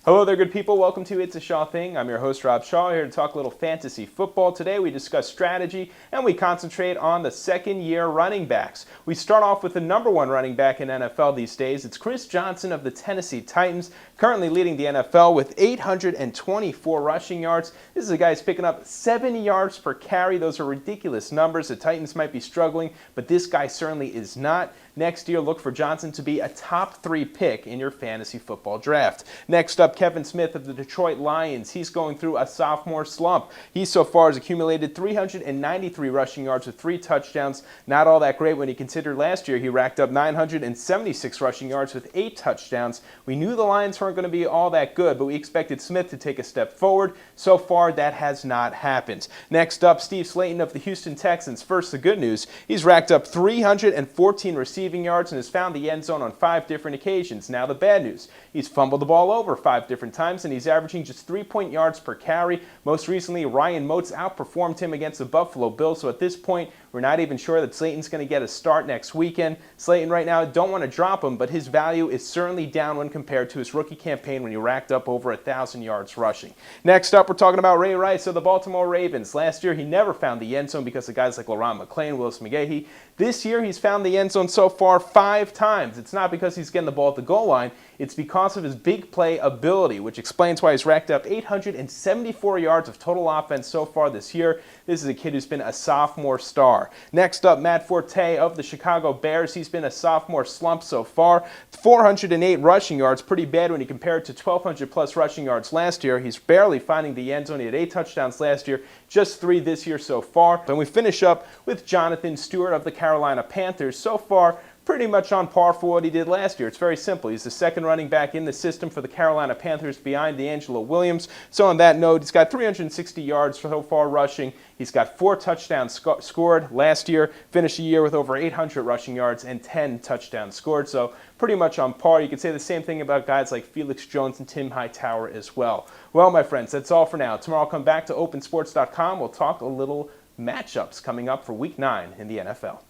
Hello there, good people. Welcome to It's a Shaw Thing. I'm your host, Rob Shaw, here to talk a little fantasy football. Today we discuss strategy and we concentrate on the second-year running backs. We start off with the number one running back in NFL these days. It's Chris Johnson of the Tennessee Titans, currently leading the NFL with 824 rushing yards. This is a guy who's picking up 70 yards per carry. Those are ridiculous numbers. The Titans might be struggling, but this guy certainly is not. Next year, look for Johnson to be a top 3 pick in your fantasy football draft. Next up, Kevin Smith of the Detroit Lions. He's going through a sophomore slump. He so far has accumulated 393 rushing yards with 3 touchdowns. Not all that great when you consider last year he racked up 976 rushing yards with 8 touchdowns. We knew the Lions weren't going to be all that good, but we expected Smith to take a step forward. So far, that has not happened. Next up, Steve Slayton of the Houston Texans. First, the good news. He's racked up 314 receiving yards and has found the end zone on 5 different occasions. Now the bad news. He's fumbled the ball over 5 different times and he's averaging just 3 yards per carry. Most recently, Ryan Moats outperformed him against the Buffalo Bills, so at this point, we're not even sure that Slayton's going to get a start next weekend. Slayton right now, don't want to drop him, but his value is certainly down when compared to his rookie campaign when he racked up over 1,000 yards rushing. Next up, we're talking about Ray Rice of the Baltimore Ravens. Last year, he never found the end zone because of guys like LaRon McClain, Willis McGahee. This year, he's found the end zone so far 5 times. It's not because he's getting the ball at the goal line. It's because of his big play ability, which explains why he's racked up 874 yards of total offense so far this year. This is a kid who's been a sophomore star. Next up, Matt Forte of the Chicago Bears. He's been a sophomore slump so far. 408 rushing yards, pretty bad when you compare it to 1,200 plus rushing yards last year. He's barely finding the end zone. He had 8 touchdowns last year, just 3 this year so far. And we finish up with Jonathan Stewart of the Carolina Panthers. So far, pretty much on par for what he did last year. It's very simple. He's the second running back in the system for the Carolina Panthers behind DeAngelo Williams. So on that note, he's got 360 yards so far rushing. He's got 4 touchdowns scored last year, finished the year with over 800 rushing yards and 10 touchdowns scored. So pretty much on par. You could say the same thing about guys like Felix Jones and Tim Hightower as well. Well, my friends, that's all for now. Tomorrow I'll come back to opensports.com. We'll talk a little matchups coming up for Week 9 in the NFL.